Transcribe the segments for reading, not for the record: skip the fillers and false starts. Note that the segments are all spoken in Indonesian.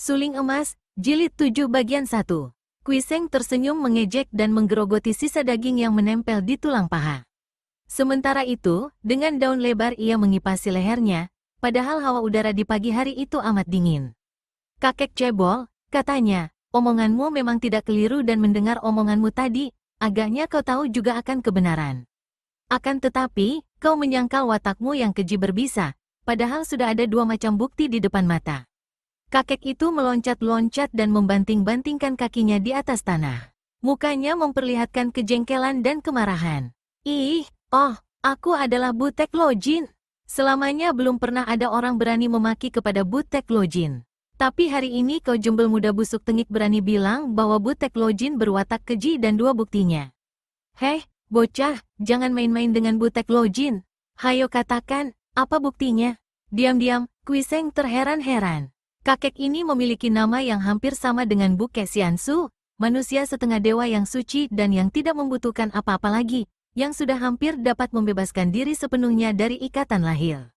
Suling Emas, Jilid 7 Bagian 1. Kuiseng tersenyum mengejek dan menggerogoti sisa daging yang menempel di tulang paha. Sementara itu, dengan daun lebar ia mengipasi lehernya, padahal hawa udara di pagi hari itu amat dingin. "Kakek cebol," katanya, "omonganmu memang tidak keliru dan mendengar omonganmu tadi, agaknya kau tahu juga akan kebenaran. Akan tetapi, kau menyangkal watakmu yang keji berbisa, padahal sudah ada dua macam bukti di depan mata." Kakek itu meloncat-loncat dan membanting-bantingkan kakinya di atas tanah. Mukanya memperlihatkan kejengkelan dan kemarahan. Aku adalah Butek Lojin. Selamanya belum pernah ada orang berani memaki kepada Butek Lojin. Tapi hari ini kau jembel muda busuk tengik berani bilang bahwa Butek Lojin berwatak keji dan dua buktinya. Heh, bocah, jangan main-main dengan Butek Lojin. Hayo katakan, apa buktinya? Diam-diam, Kuiseng terheran-heran. Kakek ini memiliki nama yang hampir sama dengan Buke Xiansu, manusia setengah dewa yang suci dan yang tidak membutuhkan apa-apa lagi, yang sudah hampir dapat membebaskan diri sepenuhnya dari ikatan lahir.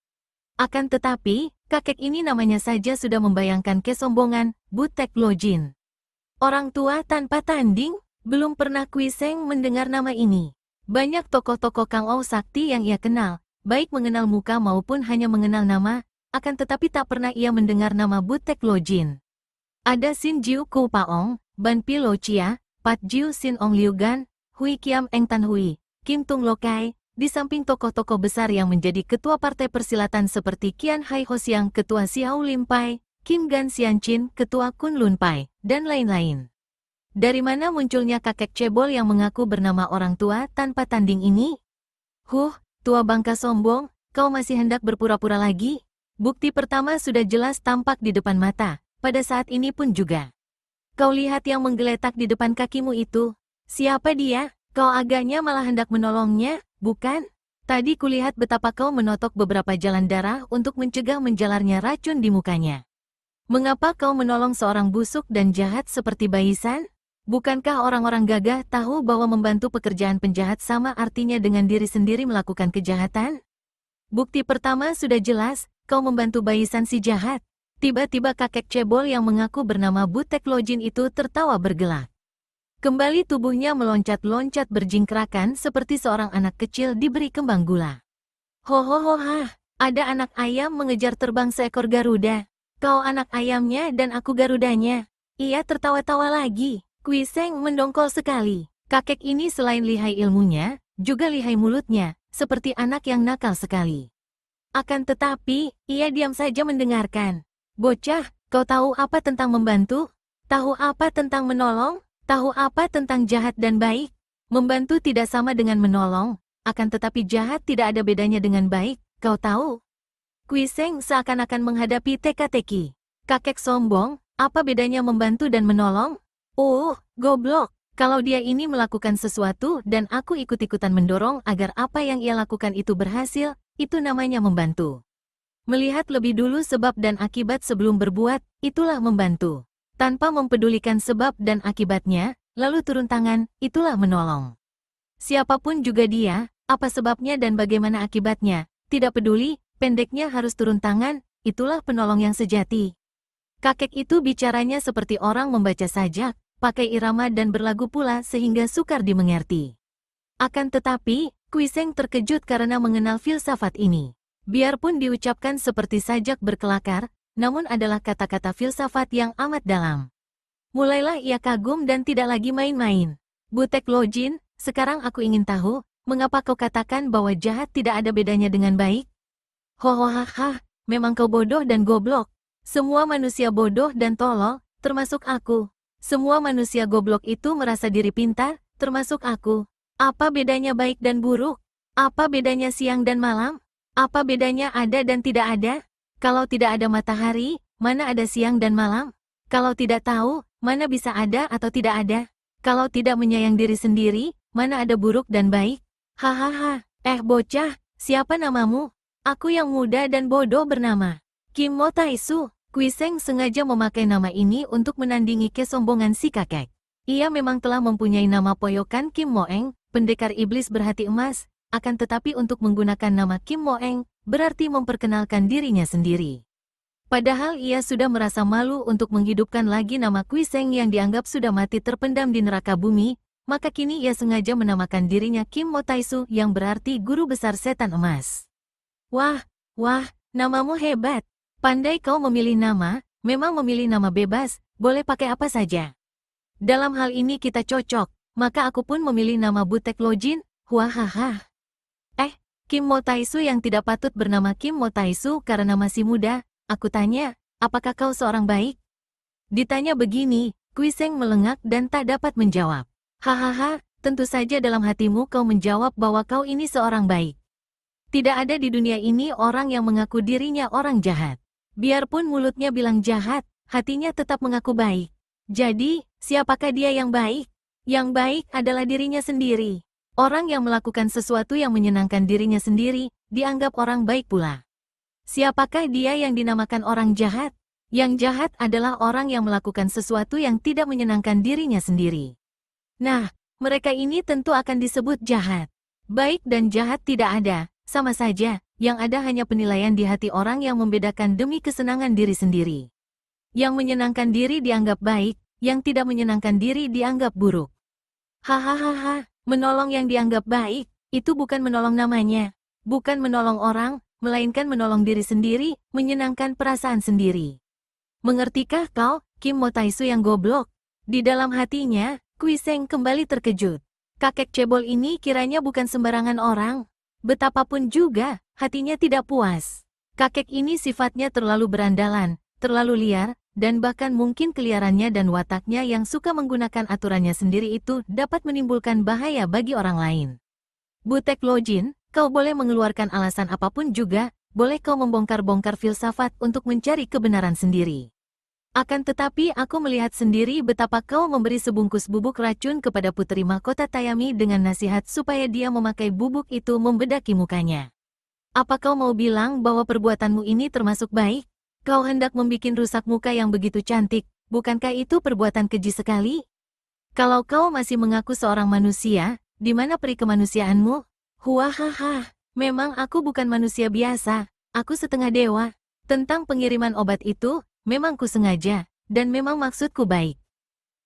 Akan tetapi, kakek ini namanya saja sudah membayangkan kesombongan, Butek Lojin. Orang tua tanpa tanding, belum pernah Kuiseng mendengar nama ini. Banyak tokoh-tokoh Kang Ou Sakti yang ia kenal, baik mengenal muka maupun hanya mengenal nama, akan tetapi tak pernah ia mendengar nama Butek Lojin. Ada Sin Jiu Ku Paong, Ban Pi Lo Chia, Pat Jiu Sin Ong Liu Gan, Hui Kiam Eng Tan Hui, Kim Tung Lokai, di samping tokoh-tokoh besar yang menjadi ketua partai persilatan seperti Kian Hai Hosiang, ketua Xiao Lim Pai, Kim Gan Sian Chin, ketua Kun Lun Pai, dan lain-lain. Dari mana munculnya kakek cebol yang mengaku bernama orang tua tanpa tanding ini? Tua bangka sombong, kau masih hendak berpura-pura lagi? Bukti pertama sudah jelas tampak di depan mata, pada saat ini pun juga. Kau lihat yang menggeletak di depan kakimu itu? Siapa dia? Kau agaknya malah hendak menolongnya, bukan? Tadi kulihat betapa kau menotok beberapa jalan darah untuk mencegah menjalarnya racun di mukanya. Mengapa kau menolong seorang busuk dan jahat seperti Baisan? Bukankah orang-orang gagah tahu bahwa membantu pekerjaan penjahat sama artinya dengan diri sendiri melakukan kejahatan? Bukti pertama sudah jelas, kau membantu Baisan si jahat. Tiba-tiba kakek cebol yang mengaku bernama Butek Lojin itu tertawa bergelak. Kembali tubuhnya meloncat-loncat berjingkrakan seperti seorang anak kecil diberi kembang gula. Ada anak ayam mengejar terbang seekor Garuda. Kau anak ayamnya dan aku Garudanya. Ia tertawa-tawa lagi. Kuiseng mendongkol sekali. Kakek ini selain lihai ilmunya, juga lihai mulutnya, seperti anak yang nakal sekali. Akan tetapi, ia diam saja mendengarkan. Bocah, kau tahu apa tentang membantu? Tahu apa tentang menolong? Tahu apa tentang jahat dan baik? Membantu tidak sama dengan menolong, akan tetapi jahat tidak ada bedanya dengan baik, kau tahu? Kuiseng seakan-akan menghadapi teka-teki. Kakek sombong, apa bedanya membantu dan menolong? Goblok. Kalau dia ini melakukan sesuatu dan aku ikut-ikutan mendorong agar apa yang ia lakukan itu berhasil, itu namanya membantu. Melihat lebih dulu sebab dan akibat sebelum berbuat, itulah membantu. Tanpa mempedulikan sebab dan akibatnya, lalu turun tangan, itulah menolong. Siapapun juga dia, apa sebabnya dan bagaimana akibatnya, tidak peduli, pendeknya harus turun tangan, itulah penolong yang sejati. Kakek itu bicaranya seperti orang membaca sajak, pakai irama dan berlagu pula sehingga sukar dimengerti. Akan tetapi, Kuiseng terkejut karena mengenal filsafat ini. Biarpun diucapkan seperti sajak berkelakar, namun adalah kata-kata filsafat yang amat dalam. Mulailah ia kagum dan tidak lagi main-main. Butek Lojin, sekarang aku ingin tahu, mengapa kau katakan bahwa jahat tidak ada bedanya dengan baik? Memang kau bodoh dan goblok. Semua manusia bodoh dan tolol, termasuk aku. Semua manusia goblok itu merasa diri pintar, termasuk aku. Apa bedanya baik dan buruk? Apa bedanya siang dan malam? Apa bedanya ada dan tidak ada? Kalau tidak ada matahari, mana ada siang dan malam? Kalau tidak tahu, mana bisa ada atau tidak ada? Kalau tidak menyayang diri sendiri, mana ada buruk dan baik? Bocah, siapa namamu? Aku yang muda dan bodoh bernama Kim Mo Taisu. Kuiseng sengaja memakai nama ini untuk menandingi kesombongan si kakek. Ia memang telah mempunyai nama poyokan Kim Moeng, pendekar iblis berhati emas, akan tetapi untuk menggunakan nama Kim Moeng, berarti memperkenalkan dirinya sendiri. Padahal ia sudah merasa malu untuk menghidupkan lagi nama Kuiseng yang dianggap sudah mati terpendam di neraka bumi, maka kini ia sengaja menamakan dirinya Kim Mo Taisu yang berarti guru besar setan emas. Wah, namamu hebat. Pandai kau memilih nama, memang memilih nama bebas, boleh pakai apa saja. Dalam hal ini kita cocok, maka aku pun memilih nama Butek Lojin, huahaha. Kim Mo Taisu yang tidak patut bernama Kim Mo Taisu karena masih muda, aku tanya, apakah kau seorang baik? Ditanya begini, Kuiseng melengak dan tak dapat menjawab. Hahaha, tentu saja dalam hatimu kau menjawab bahwa kau ini seorang baik. Tidak ada di dunia ini orang yang mengaku dirinya orang jahat. Biarpun mulutnya bilang jahat, hatinya tetap mengaku baik. Jadi, siapakah dia yang baik? Yang baik adalah dirinya sendiri. Orang yang melakukan sesuatu yang menyenangkan dirinya sendiri, dianggap orang baik pula. Siapakah dia yang dinamakan orang jahat? Yang jahat adalah orang yang melakukan sesuatu yang tidak menyenangkan dirinya sendiri. Nah, mereka ini tentu akan disebut jahat. Baik dan jahat tidak ada, sama saja, yang ada hanya penilaian di hati orang yang membedakan demi kesenangan diri sendiri. Yang menyenangkan diri dianggap baik, yang tidak menyenangkan diri dianggap buruk. Hahaha. Menolong yang dianggap baik, itu bukan menolong namanya. Bukan menolong orang, melainkan menolong diri sendiri, menyenangkan perasaan sendiri. Mengertikah kau, Kim Mo Taisu yang goblok? Di dalam hatinya, Kuiseng kembali terkejut. Kakek cebol ini kiranya bukan sembarangan orang. Betapapun juga, hatinya tidak puas. Kakek ini sifatnya terlalu berandalan, terlalu liar, dan bahkan mungkin keliarannya dan wataknya yang suka menggunakan aturannya sendiri itu dapat menimbulkan bahaya bagi orang lain. Butek Lojin, kau boleh mengeluarkan alasan apapun juga, boleh kau membongkar-bongkar filsafat untuk mencari kebenaran sendiri. Akan tetapi aku melihat sendiri betapa kau memberi sebungkus bubuk racun kepada Puteri Mahkota Tayami dengan nasihat supaya dia memakai bubuk itu membedaki mukanya. Apa kau mau bilang bahwa perbuatanmu ini termasuk baik? Kau hendak membuat rusak muka yang begitu cantik, bukankah itu perbuatan keji sekali? Kalau kau masih mengaku seorang manusia, di mana peri kemanusiaanmu? Huahaha, memang aku bukan manusia biasa, aku setengah dewa. Tentang pengiriman obat itu, memang ku sengaja, dan memang maksudku baik.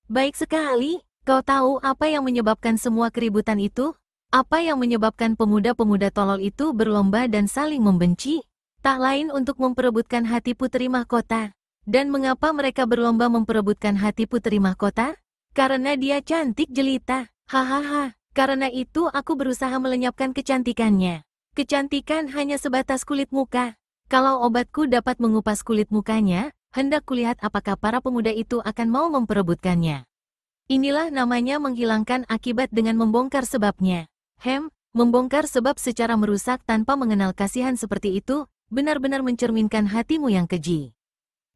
Baik sekali, kau tahu apa yang menyebabkan semua keributan itu? Apa yang menyebabkan pemuda-pemuda tolol itu berlomba dan saling membenci? Tak lain untuk memperebutkan hati Puteri Mahkota. Dan mengapa mereka berlomba memperebutkan hati Puteri Mahkota? Karena dia cantik jelita. Hahaha, karena itu aku berusaha melenyapkan kecantikannya. Kecantikan hanya sebatas kulit muka. Kalau obatku dapat mengupas kulit mukanya, hendak kulihat apakah para pemuda itu akan mau memperebutkannya. Inilah namanya menghilangkan akibat dengan membongkar sebabnya. Membongkar sebab secara merusak tanpa mengenal kasihan seperti itu, benar-benar mencerminkan hatimu yang keji.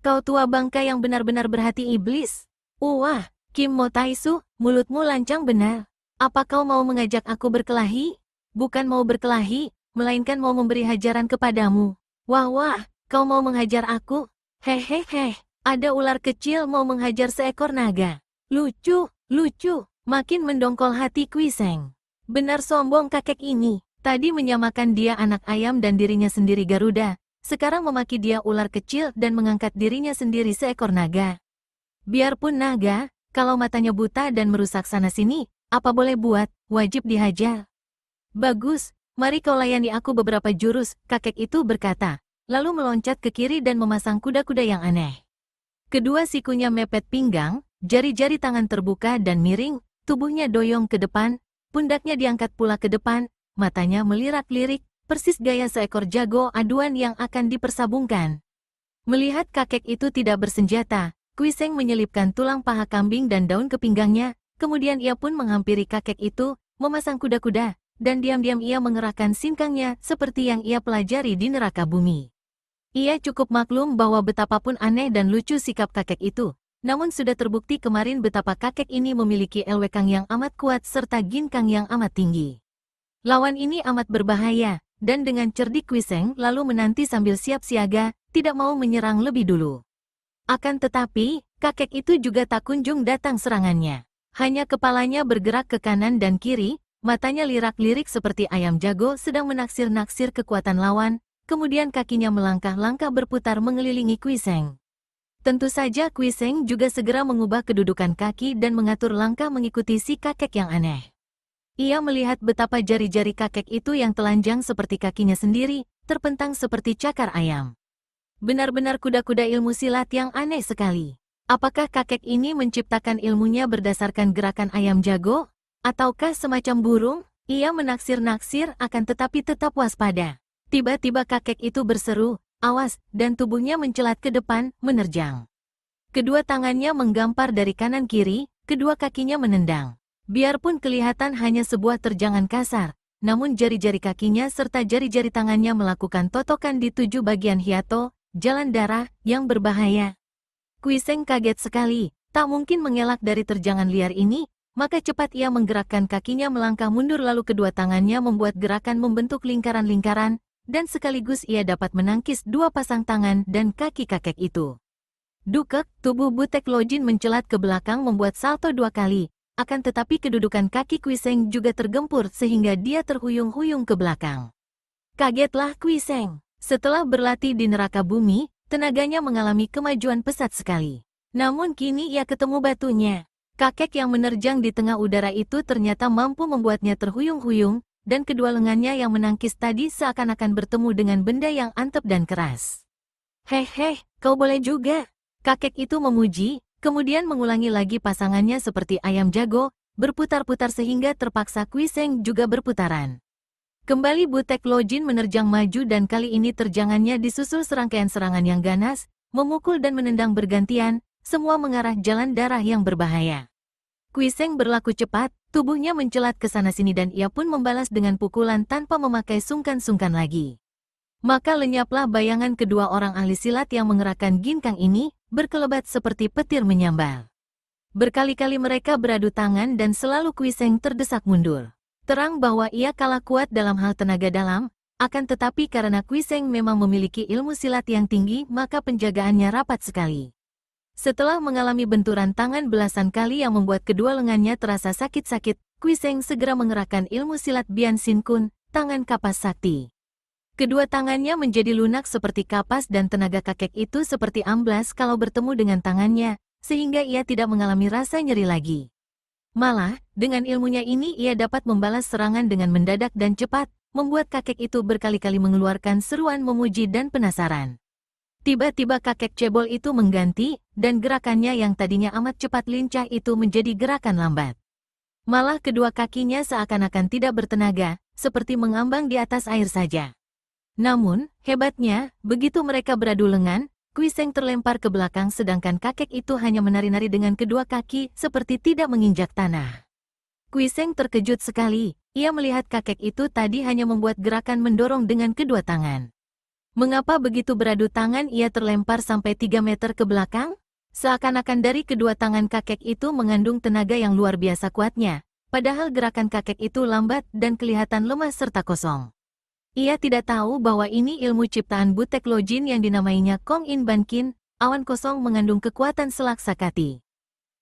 Kau tua bangka yang benar-benar berhati iblis. Wah, Kim Mo Taisu, mulutmu lancang benar. Apa kau mau mengajak aku berkelahi? Bukan mau berkelahi, melainkan mau memberi hajaran kepadamu. Wah, kau mau menghajar aku? Hehehe, ada ular kecil mau menghajar seekor naga. Lucu, makin mendongkol hati Kuiseng. Benar sombong kakek ini. Tadi menyamakan dia anak ayam dan dirinya sendiri Garuda, sekarang memaki dia ular kecil dan mengangkat dirinya sendiri seekor naga. Biarpun naga, kalau matanya buta dan merusak sana-sini, apa boleh buat, wajib dihajar. Bagus, mari kau layani aku beberapa jurus, kakek itu berkata, lalu meloncat ke kiri dan memasang kuda-kuda yang aneh. Kedua sikunya mepet pinggang, jari-jari tangan terbuka dan miring, tubuhnya doyong ke depan, pundaknya diangkat pula ke depan, matanya melirak-lirik, persis gaya seekor jago aduan yang akan dipersabungkan. Melihat kakek itu tidak bersenjata, Kuiseng menyelipkan tulang paha kambing dan daun ke pinggangnya, kemudian ia pun menghampiri kakek itu, memasang kuda-kuda, dan diam-diam ia mengerahkan sinkangnya seperti yang ia pelajari di neraka bumi. Ia cukup maklum bahwa betapapun aneh dan lucu sikap kakek itu, namun sudah terbukti kemarin betapa kakek ini memiliki elwekang yang amat kuat serta ginkang yang amat tinggi. Lawan ini amat berbahaya, dan dengan cerdik Kuiseng lalu menanti sambil siap siaga, tidak mau menyerang lebih dulu. Akan tetapi, kakek itu juga tak kunjung datang serangannya. Hanya kepalanya bergerak ke kanan dan kiri, matanya lirak-lirik seperti ayam jago sedang menaksir-naksir kekuatan lawan, kemudian kakinya melangkah-langkah berputar mengelilingi Kuiseng. Tentu saja Kuiseng juga segera mengubah kedudukan kaki dan mengatur langkah mengikuti si kakek yang aneh. Ia melihat betapa jari-jari kakek itu yang telanjang seperti kakinya sendiri, terpentang seperti cakar ayam. Benar-benar kuda-kuda ilmu silat yang aneh sekali. Apakah kakek ini menciptakan ilmunya berdasarkan gerakan ayam jago? Ataukah semacam burung? Ia menaksir-naksir akan tetapi tetap waspada. Tiba-tiba kakek itu berseru, "Awas!" dan tubuhnya mencelat ke depan, menerjang. Kedua tangannya menggampar dari kanan kiri, kedua kakinya menendang. Biarpun kelihatan hanya sebuah terjangan kasar, namun jari-jari kakinya serta jari-jari tangannya melakukan totokan di 7 bagian hiato, jalan darah, yang berbahaya. Kuiseng kaget sekali, tak mungkin mengelak dari terjangan liar ini, maka cepat ia menggerakkan kakinya melangkah mundur lalu kedua tangannya membuat gerakan membentuk lingkaran-lingkaran, dan sekaligus ia dapat menangkis dua pasang tangan dan kaki kakek itu. Dukek, tubuh Butek Lojin mencelat ke belakang membuat salto 2 kali, akan tetapi kedudukan kaki Kuiseng juga tergempur sehingga dia terhuyung-huyung ke belakang. Kagetlah Kuiseng. Setelah berlatih di neraka bumi, tenaganya mengalami kemajuan pesat sekali. Namun kini ia ketemu batunya. Kakek yang menerjang di tengah udara itu ternyata mampu membuatnya terhuyung-huyung, dan kedua lengannya yang menangkis tadi seakan-akan bertemu dengan benda yang antep dan keras. "Heh, kau boleh juga." Kakek itu memuji, kemudian mengulangi lagi pasangannya seperti ayam jago, berputar-putar sehingga terpaksa Kuiseng juga berputaran. Kembali Butek Lojin menerjang maju dan kali ini terjangannya disusul serangkaian serangan yang ganas, memukul dan menendang bergantian, semua mengarah jalan darah yang berbahaya. Kuiseng berlaku cepat, tubuhnya mencelat ke sana-sini dan ia pun membalas dengan pukulan tanpa memakai sungkan-sungkan lagi. Maka lenyaplah bayangan kedua orang ahli silat yang mengerahkan ginkang ini, berkelebat seperti petir menyambal. Berkali-kali mereka beradu tangan dan selalu Kuiseng terdesak mundur. Terang bahwa ia kalah kuat dalam hal tenaga dalam, akan tetapi karena Kuiseng memang memiliki ilmu silat yang tinggi maka penjagaannya rapat sekali. Setelah mengalami benturan tangan belasan kali yang membuat kedua lengannya terasa sakit-sakit, Kuiseng segera mengerahkan ilmu silat Bian Sin Kun, tangan kapas sakti. Kedua tangannya menjadi lunak seperti kapas dan tenaga kakek itu seperti amblas kalau bertemu dengan tangannya, sehingga ia tidak mengalami rasa nyeri lagi. Malah, dengan ilmunya ini ia dapat membalas serangan dengan mendadak dan cepat, membuat kakek itu berkali-kali mengeluarkan seruan memuji dan penasaran. Tiba-tiba kakek cebol itu mengganti, dan gerakannya yang tadinya amat cepat lincah itu menjadi gerakan lambat. Malah kedua kakinya seakan-akan tidak bertenaga, seperti mengambang di atas air saja. Namun, hebatnya, begitu mereka beradu lengan, Kuiseng terlempar ke belakang sedangkan kakek itu hanya menari-nari dengan kedua kaki seperti tidak menginjak tanah. Kuiseng terkejut sekali, ia melihat kakek itu tadi hanya membuat gerakan mendorong dengan kedua tangan. Mengapa begitu beradu tangan ia terlempar sampai 3 meter ke belakang? Seakan-akan dari kedua tangan kakek itu mengandung tenaga yang luar biasa kuatnya, padahal gerakan kakek itu lambat dan kelihatan lemah serta kosong. Ia tidak tahu bahwa ini ilmu ciptaan Butek Lojin yang dinamainya Kong In Ban Kin, awan kosong mengandung kekuatan selak sakati.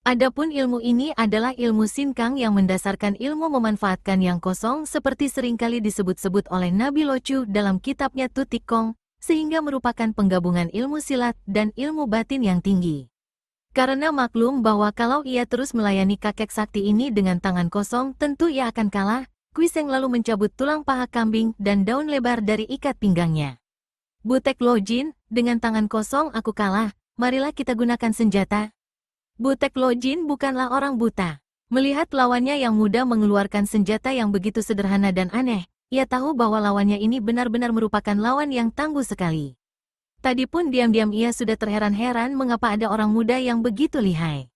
Adapun ilmu ini adalah ilmu Sinkang yang mendasarkan ilmu memanfaatkan yang kosong seperti seringkali disebut-sebut oleh Nabi Locu dalam kitabnya Tutik Kong, sehingga merupakan penggabungan ilmu silat dan ilmu batin yang tinggi. Karena maklum bahwa kalau ia terus melayani kakek sakti ini dengan tangan kosong tentu ia akan kalah, Kuiseng lalu mencabut tulang paha kambing dan daun lebar dari ikat pinggangnya. "Butek Lojin, dengan tangan kosong aku kalah, marilah kita gunakan senjata." Butek Lojin bukanlah orang buta. Melihat lawannya yang muda mengeluarkan senjata yang begitu sederhana dan aneh, ia tahu bahwa lawannya ini benar-benar merupakan lawan yang tangguh sekali. Tadi pun diam-diam ia sudah terheran-heran mengapa ada orang muda yang begitu lihai.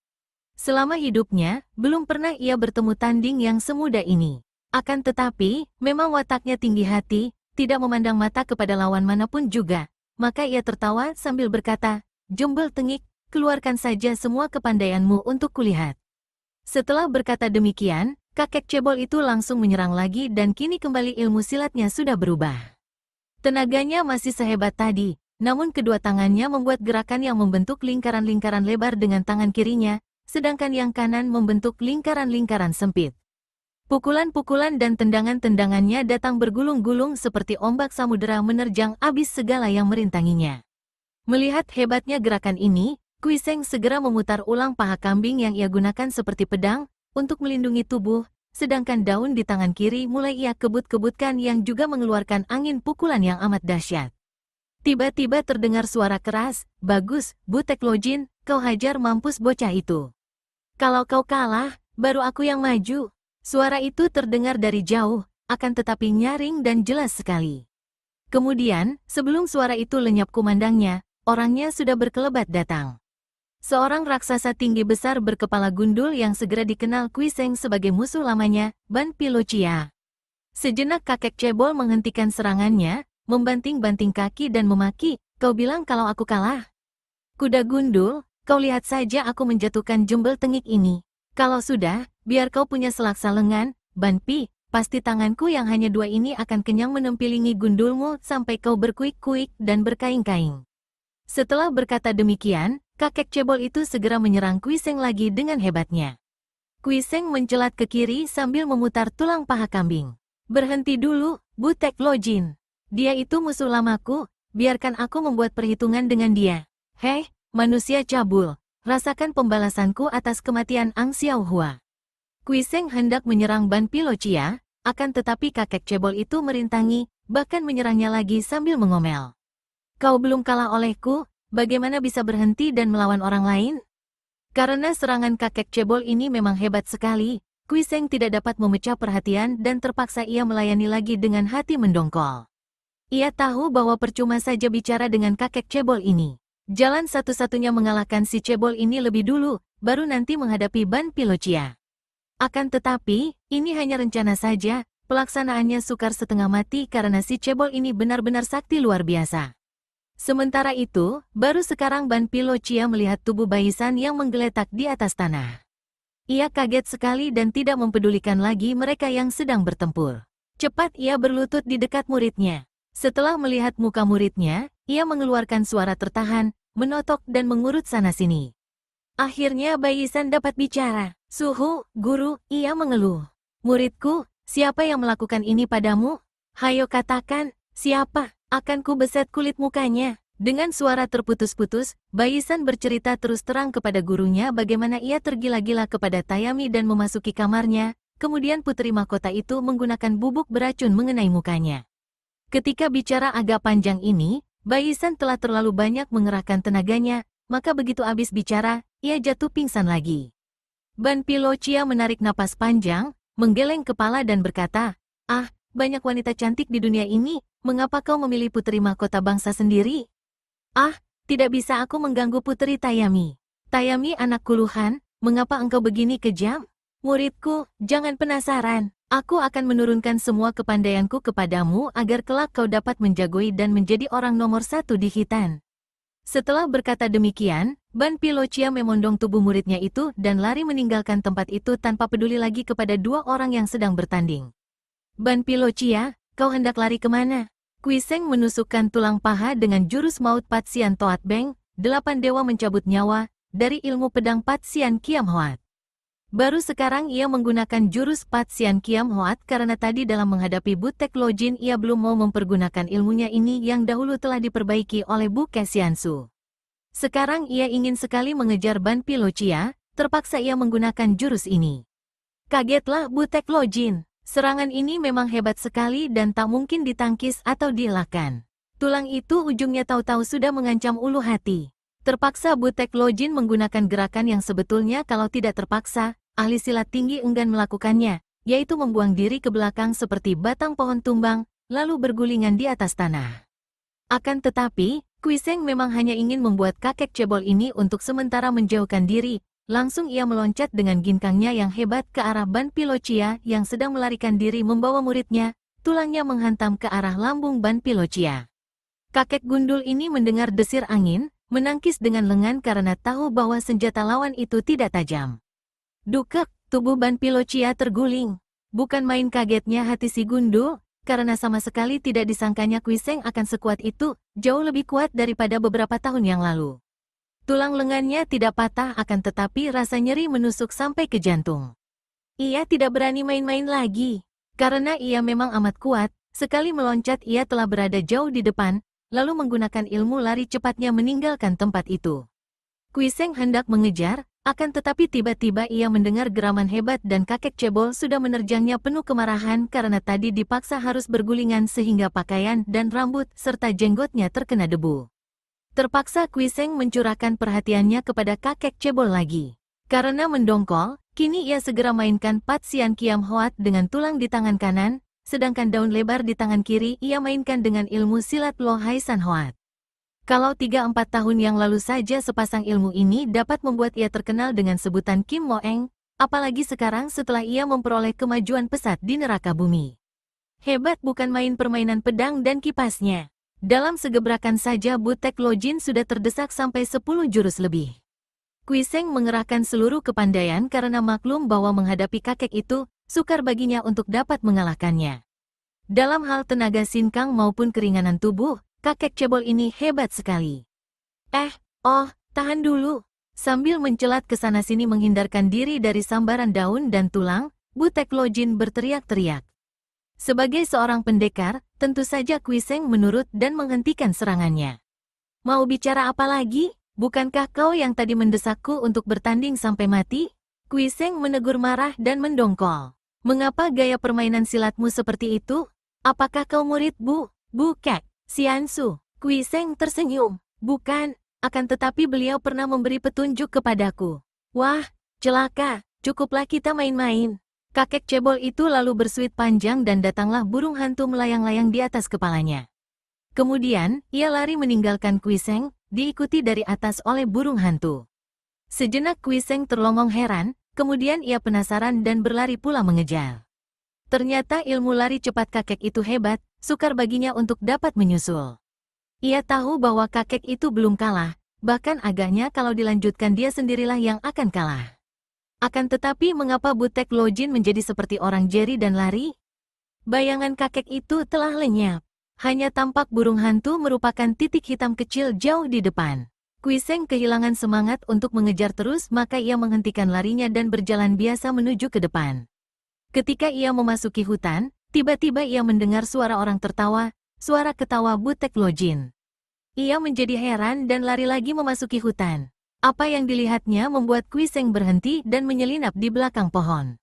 Selama hidupnya, belum pernah ia bertemu tanding yang semudah ini. Akan tetapi, memang wataknya tinggi hati, tidak memandang mata kepada lawan manapun juga. Maka ia tertawa sambil berkata, "Jombel tengik, keluarkan saja semua kepandaianmu untuk kulihat." Setelah berkata demikian, kakek cebol itu langsung menyerang lagi dan kini kembali ilmu silatnya sudah berubah. Tenaganya masih sehebat tadi, namun kedua tangannya membuat gerakan yang membentuk lingkaran-lingkaran lebar dengan tangan kirinya, sedangkan yang kanan membentuk lingkaran-lingkaran sempit. Pukulan-pukulan dan tendangan-tendangannya datang bergulung-gulung seperti ombak samudera menerjang abis segala yang merintanginya. Melihat hebatnya gerakan ini, Kuiseng segera memutar ulang paha kambing yang ia gunakan seperti pedang untuk melindungi tubuh, sedangkan daun di tangan kiri mulai ia kebut-kebutkan yang juga mengeluarkan angin pukulan yang amat dahsyat. Tiba-tiba terdengar suara keras, "Bagus, Butek Lojin, kau hajar mampus bocah itu. Kalau kau kalah, baru aku yang maju." Suara itu terdengar dari jauh, akan tetapi nyaring dan jelas sekali. Kemudian, sebelum suara itu lenyap kumandangnya, orangnya sudah berkelebat datang. Seorang raksasa tinggi besar berkepala gundul yang segera dikenal Kuiseng sebagai musuh lamanya, Ban Pilocia. Sejenak kakek cebol menghentikan serangannya, membanting-banting kaki dan memaki, "Kau bilang kalau aku kalah? Kuda gundul, kau lihat saja aku menjatuhkan jembel tengik ini. Kalau sudah, biar kau punya selaksa lengan, Ban Pi, pasti tanganku yang hanya dua ini akan kenyang menempilingi gundulmu sampai kau berkuik-kuik dan berkaing-kaing." Setelah berkata demikian, kakek cebol itu segera menyerang Kuiseng lagi dengan hebatnya. Kuiseng mencelat ke kiri sambil memutar tulang paha kambing. "Berhenti dulu, Butek Lojin. Dia itu musuh lamaku, biarkan aku membuat perhitungan dengan dia. Hei, manusia cabul, rasakan pembalasanku atas kematian Ang Xiaohua." Kuiseng hendak menyerang Ban Pilocia, akan tetapi kakek cebol itu merintangi, bahkan menyerangnya lagi sambil mengomel. "Kau belum kalah olehku, bagaimana bisa berhenti dan melawan orang lain?" Karena serangan kakek cebol ini memang hebat sekali, Kuiseng tidak dapat memecah perhatian dan terpaksa ia melayani lagi dengan hati mendongkol. Ia tahu bahwa percuma saja bicara dengan kakek cebol ini. Jalan satu-satunya mengalahkan si cebol ini lebih dulu, baru nanti menghadapi Ban Pilocia. Akan tetapi, ini hanya rencana saja, pelaksanaannya sukar setengah mati karena si cebol ini benar-benar sakti luar biasa. Sementara itu, baru sekarang Ban Pilocia melihat tubuh Baisan yang menggeletak di atas tanah. Ia kaget sekali dan tidak mempedulikan lagi mereka yang sedang bertempur. Cepat ia berlutut di dekat muridnya. Setelah melihat muka muridnya, ia mengeluarkan suara tertahan, menotok dan mengurut sana-sini. Akhirnya Baisan dapat bicara. "Suhu, guru," ia mengeluh. "Muridku, siapa yang melakukan ini padamu? Hayo katakan, siapa? Akan ku beset kulit mukanya." Dengan suara terputus-putus, Baisan bercerita terus terang kepada gurunya bagaimana ia tergila-gila kepada Tayami dan memasuki kamarnya, kemudian putri mahkota itu menggunakan bubuk beracun mengenai mukanya. Ketika bicara agak panjang ini, Baisan telah terlalu banyak mengerahkan tenaganya, maka begitu habis bicara, ia jatuh pingsan lagi. Ban Pilocia menarik napas panjang, menggeleng kepala dan berkata, "Ah, banyak wanita cantik di dunia ini, mengapa kau memilih putri mahkota bangsa sendiri?" "Ah, tidak bisa aku mengganggu putri Tayami. Tayami anak kuluhan, mengapa engkau begini kejam? Muridku, jangan penasaran. Aku akan menurunkan semua kepandaianku kepadamu agar kelak kau dapat menjagoi dan menjadi orang nomor satu di Khitan." Setelah berkata demikian, Ban Pilocia memondong tubuh muridnya itu dan lari meninggalkan tempat itu tanpa peduli lagi kepada dua orang yang sedang bertanding. "Ban Pilocia, kau hendak lari kemana?" Kuiseng menusukkan tulang paha dengan jurus maut Pat Sian Toat Beng, 8 dewa mencabut nyawa, dari ilmu pedang Pat Sian Kiam Hoat. Baru sekarang ia menggunakan jurus Pat Sian Kiam Hoat karena tadi dalam menghadapi Butek Lojin ia belum mau mempergunakan ilmunya ini yang dahulu telah diperbaiki oleh Bu Kesiansu. Sekarang ia ingin sekali mengejar Ban Pilocia, terpaksa ia menggunakan jurus ini. Kagetlah Butek Lojin. Serangan ini memang hebat sekali dan tak mungkin ditangkis atau dielakkan. Tulang itu ujungnya tahu-tahu sudah mengancam ulu hati. Terpaksa Butek Lojin menggunakan gerakan yang sebetulnya kalau tidak terpaksa, ahli silat tinggi enggan melakukannya, yaitu membuang diri ke belakang seperti batang pohon tumbang, lalu bergulingan di atas tanah. Akan tetapi, Kuiseng memang hanya ingin membuat kakek cebol ini untuk sementara menjauhkan diri, langsung ia meloncat dengan ginkangnya yang hebat ke arah Ban Pilocia yang sedang melarikan diri membawa muridnya, tulangnya menghantam ke arah lambung Ban Pilocia. Kakek gundul ini mendengar desir angin, menangkis dengan lengan karena tahu bahwa senjata lawan itu tidak tajam. Dukek, tubuh Ban Pilocia terguling. Bukan main kagetnya hati si gundul, karena sama sekali tidak disangkanya Kuiseng akan sekuat itu, jauh lebih kuat daripada beberapa tahun yang lalu. Tulang lengannya tidak patah akan tetapi rasa nyeri menusuk sampai ke jantung. Ia tidak berani main-main lagi. Karena ia memang amat kuat, sekali meloncat ia telah berada jauh di depan, lalu menggunakan ilmu lari cepatnya meninggalkan tempat itu. Kuiseng hendak mengejar, akan tetapi tiba-tiba ia mendengar geraman hebat dan kakek cebol sudah menerjangnya penuh kemarahan karena tadi dipaksa harus bergulingan sehingga pakaian dan rambut serta jenggotnya terkena debu. Terpaksa Kuiseng mencurahkan perhatiannya kepada kakek cebol lagi. Karena mendongkol, kini ia segera mainkan Pat Sian Kiam Hoat dengan tulang di tangan kanan, sedangkan daun lebar di tangan kiri ia mainkan dengan ilmu silat Lo Hai San Hoat. Kalau 3-4 tahun yang lalu saja sepasang ilmu ini dapat membuat ia terkenal dengan sebutan Kim Mo Eng, apalagi sekarang setelah ia memperoleh kemajuan pesat di neraka bumi. Hebat bukan main permainan pedang dan kipasnya. Dalam segebrakan saja Butek Lojin sudah terdesak sampai 10 jurus lebih. Kuiseng mengerahkan seluruh kepandaian karena maklum bahwa menghadapi kakek itu, sukar baginya untuk dapat mengalahkannya. Dalam hal tenaga sinkang maupun keringanan tubuh, kakek cebol ini hebat sekali. Tahan dulu. Sambil mencelat ke sana-sini menghindarkan diri dari sambaran daun dan tulang, Butek Lojin berteriak-teriak. Sebagai seorang pendekar, tentu saja Kuiseng menurut dan menghentikan serangannya. Mau bicara apa lagi? Bukankah kau yang tadi mendesakku untuk bertanding sampai mati? Kuiseng menegur marah dan mendongkol. Mengapa gaya permainan silatmu seperti itu? Apakah kau murid Bukek Xiansu? Kuiseng tersenyum. Bukan, akan tetapi beliau pernah memberi petunjuk kepadaku. Wah, celaka, cukuplah kita main-main. Kakek cebol itu lalu bersuit panjang dan datanglah burung hantu melayang-layang di atas kepalanya. Kemudian, ia lari meninggalkan Kuiseng, diikuti dari atas oleh burung hantu. Sejenak Kuiseng terlongong heran, kemudian ia penasaran dan berlari pula mengejar. Ternyata ilmu lari cepat kakek itu hebat, sukar baginya untuk dapat menyusul. Ia tahu bahwa kakek itu belum kalah, bahkan agaknya kalau dilanjutkan dia sendirilah yang akan kalah. Akan tetapi mengapa Butek Lojin menjadi seperti orang jeri dan lari? Bayangan kakek itu telah lenyap. Hanya tampak burung hantu merupakan titik hitam kecil jauh di depan. Kuiseng kehilangan semangat untuk mengejar terus maka ia menghentikan larinya dan berjalan biasa menuju ke depan. Ketika ia memasuki hutan, tiba-tiba ia mendengar suara orang tertawa, suara ketawa Butek Lojin. Ia menjadi heran dan lari lagi memasuki hutan. Apa yang dilihatnya membuat Kuiseng berhenti dan menyelinap di belakang pohon.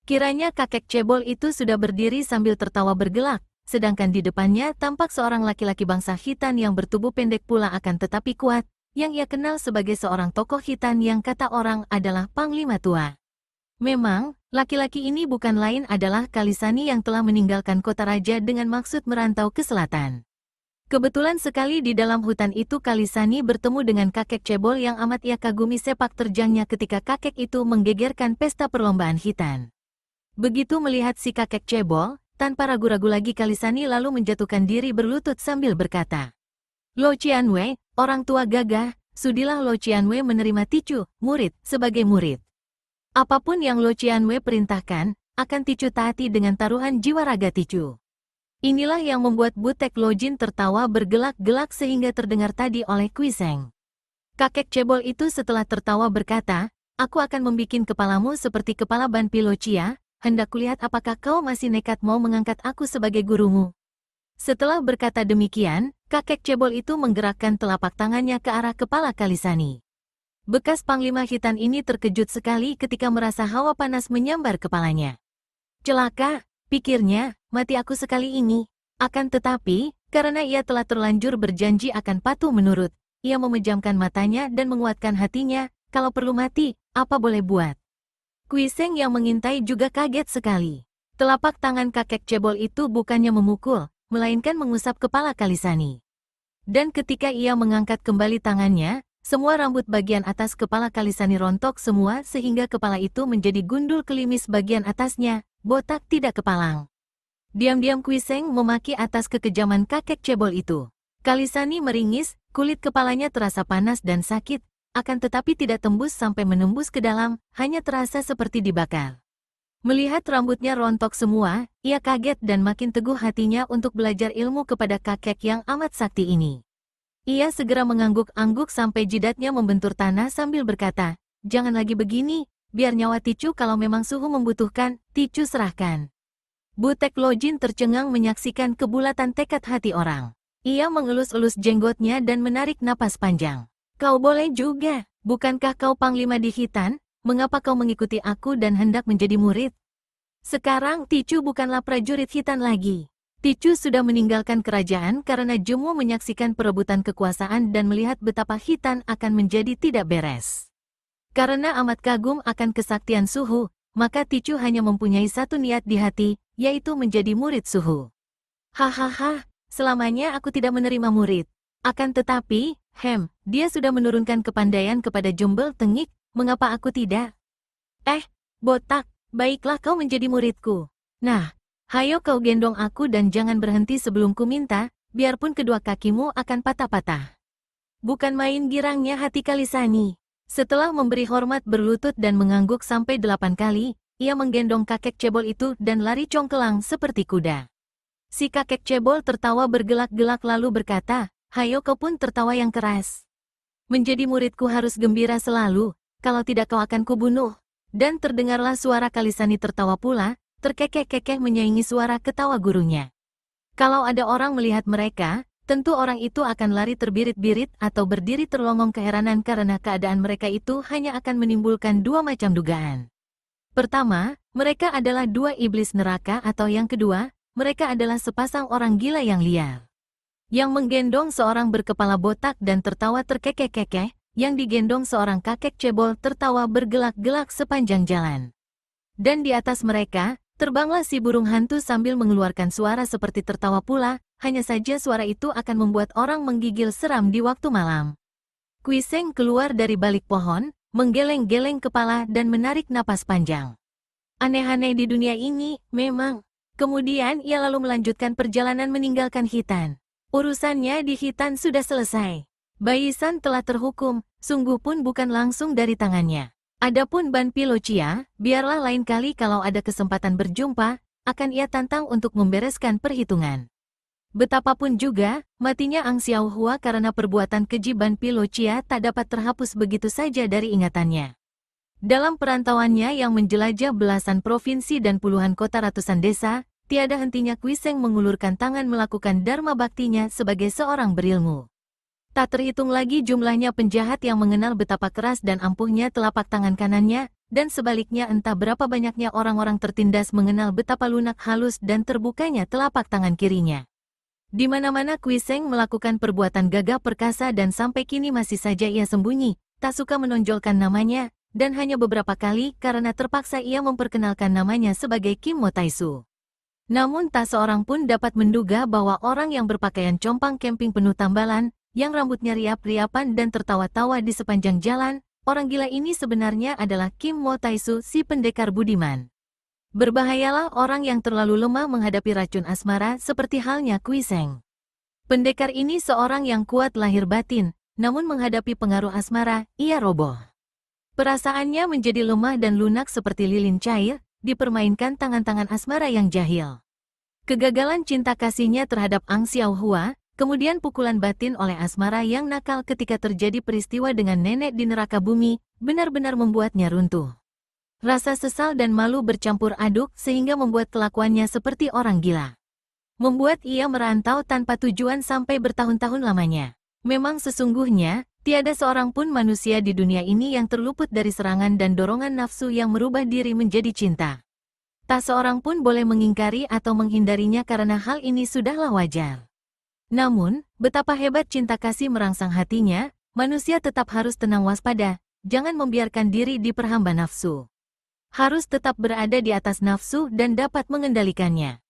Kiranya kakek cebol itu sudah berdiri sambil tertawa bergelak. Sedangkan di depannya tampak seorang laki-laki bangsa Khitan yang bertubuh pendek pula akan tetapi kuat, yang ia kenal sebagai seorang tokoh Khitan yang kata orang adalah Panglima Tua. Memang, laki-laki ini bukan lain adalah Kalisani yang telah meninggalkan kota raja dengan maksud merantau ke selatan. Kebetulan sekali di dalam hutan itu Kalisani bertemu dengan kakek cebol yang amat ia kagumi sepak terjangnya ketika kakek itu menggegerkan pesta perlombaan Khitan. Begitu melihat si kakek cebol, tanpa ragu-ragu lagi Kalisani lalu menjatuhkan diri berlutut sambil berkata, Lo Qianwei, orang tua gagah, sudilah Lo Qianwei menerima Ticu, murid, sebagai murid. Apapun yang Lo Qianwei perintahkan, akan Ticu taati dengan taruhan jiwa raga Ticu. Inilah yang membuat Butek Lojin tertawa bergelak-gelak sehingga terdengar tadi oleh Kuiseng. Kakek cebol itu setelah tertawa berkata, aku akan membikin kepalamu seperti kepala Ban Pilocia. Hendak kulihat apakah kau masih nekat mau mengangkat aku sebagai gurumu. Setelah berkata demikian, kakek cebol itu menggerakkan telapak tangannya ke arah kepala Kalisani. Bekas Panglima Khitan ini terkejut sekali ketika merasa hawa panas menyambar kepalanya. Celaka, pikirnya, mati aku sekali ini. Akan tetapi, karena ia telah terlanjur berjanji akan patuh menurut, ia memejamkan matanya dan menguatkan hatinya, kalau perlu mati, apa boleh buat. Kuiseng yang mengintai juga kaget sekali. Telapak tangan kakek cebol itu bukannya memukul, melainkan mengusap kepala Kalisani. Dan ketika ia mengangkat kembali tangannya, semua rambut bagian atas kepala Kalisani rontok semua sehingga kepala itu menjadi gundul kelimis bagian atasnya, botak tidak kepalang. Diam-diam Kuiseng memaki atas kekejaman kakek cebol itu. Kalisani meringis, kulit kepalanya terasa panas dan sakit, akan tetapi tidak tembus sampai menembus ke dalam, hanya terasa seperti dibakar. Melihat rambutnya rontok semua, ia kaget dan makin teguh hatinya untuk belajar ilmu kepada kakek yang amat sakti ini. Ia segera mengangguk-angguk sampai jidatnya membentur tanah sambil berkata, jangan lagi begini, biar nyawa Ticu kalau memang Suhu membutuhkan, Ticu serahkan. Butek Lojin tercengang menyaksikan kebulatan tekad hati orang. Ia mengelus-elus jenggotnya dan menarik napas panjang. Kau boleh juga, bukankah kau panglima di Khitan? Mengapa kau mengikuti aku dan hendak menjadi murid? Sekarang Ticu bukanlah prajurit Khitan lagi. Ticu sudah meninggalkan kerajaan karena Jumwo menyaksikan perebutan kekuasaan dan melihat betapa Khitan akan menjadi tidak beres. Karena amat kagum akan kesaktian Suhu, maka Ticu hanya mempunyai satu niat di hati, yaitu menjadi murid Suhu. Hahaha, selamanya aku tidak menerima murid. Akan tetapi, dia sudah menurunkan kepandaian kepada Jumbel Tengik, mengapa aku tidak? Botak, baiklah kau menjadi muridku. Nah, hayo kau gendong aku dan jangan berhenti sebelum ku minta, biarpun kedua kakimu akan patah-patah. Bukan main girangnya hati Kalisani. Setelah memberi hormat berlutut dan mengangguk sampai 8 kali, ia menggendong kakek cebol itu dan lari congkelang seperti kuda. Si kakek cebol tertawa bergelak-gelak lalu berkata, hayo kau pun tertawa yang keras. Menjadi muridku harus gembira selalu, kalau tidak kau akan kubunuh. Dan terdengarlah suara Kalisani tertawa pula, terkekeh-kekeh menyaingi suara ketawa gurunya. Kalau ada orang melihat mereka, tentu orang itu akan lari terbirit-birit atau berdiri terlongong keheranan karena keadaan mereka itu hanya akan menimbulkan dua macam dugaan. Pertama, mereka adalah dua iblis neraka atau yang kedua, mereka adalah sepasang orang gila yang liar. Yang menggendong seorang berkepala botak dan tertawa terkekeh-kekeh, yang digendong seorang kakek cebol tertawa bergelak-gelak sepanjang jalan. Dan di atas mereka, terbanglah si burung hantu sambil mengeluarkan suara seperti tertawa pula, hanya saja suara itu akan membuat orang menggigil seram di waktu malam. Kuiseng keluar dari balik pohon, menggeleng-geleng kepala dan menarik napas panjang. Aneh-aneh di dunia ini, memang. Kemudian ia lalu melanjutkan perjalanan meninggalkan Khitan. Urusannya di Khitan sudah selesai. Baisan telah terhukum, sungguh pun bukan langsung dari tangannya. Adapun Ban Pilocia, biarlah lain kali kalau ada kesempatan berjumpa, akan ia tantang untuk membereskan perhitungan. Betapapun juga, matinya Ang Xiaohua karena perbuatan keji Ban Pilocia tak dapat terhapus begitu saja dari ingatannya. Dalam perantauannya yang menjelajah belasan provinsi dan puluhan kota ratusan desa, tiada hentinya Kuiseng mengulurkan tangan melakukan dharma baktinya sebagai seorang berilmu. Tak terhitung lagi jumlahnya penjahat yang mengenal betapa keras dan ampuhnya telapak tangan kanannya, dan sebaliknya entah berapa banyaknya orang-orang tertindas mengenal betapa lunak halus dan terbukanya telapak tangan kirinya. Di mana-mana Kuiseng melakukan perbuatan gagah perkasa dan sampai kini masih saja ia sembunyi, tak suka menonjolkan namanya, dan hanya beberapa kali karena terpaksa ia memperkenalkan namanya sebagai Kim Mo Taisu. Namun tak seorang pun dapat menduga bahwa orang yang berpakaian compang camping penuh tambalan, yang rambutnya riap-riapan dan tertawa-tawa di sepanjang jalan, orang gila ini sebenarnya adalah Kim Mo Taisu si pendekar budiman. Berbahayalah orang yang terlalu lemah menghadapi racun asmara seperti halnya Kuiseng. Pendekar ini seorang yang kuat lahir batin, namun menghadapi pengaruh asmara, ia roboh. Perasaannya menjadi lemah dan lunak seperti lilin cair, dipermainkan tangan-tangan asmara yang jahil. Kegagalan cinta kasihnya terhadap Ang Xiaohua, kemudian pukulan batin oleh asmara yang nakal ketika terjadi peristiwa dengan nenek di neraka bumi, benar-benar membuatnya runtuh. Rasa sesal dan malu bercampur aduk sehingga membuat kelakuannya seperti orang gila. Membuat ia merantau tanpa tujuan sampai bertahun-tahun lamanya. Memang sesungguhnya, tiada seorang pun manusia di dunia ini yang terluput dari serangan dan dorongan nafsu yang merubah diri menjadi cinta. Tak seorang pun boleh mengingkari atau menghindarinya karena hal ini sudahlah wajar. Namun, betapa hebat cinta kasih merangsang hatinya, manusia tetap harus tenang waspada, jangan membiarkan diri diperhamba nafsu. Harus tetap berada di atas nafsu dan dapat mengendalikannya.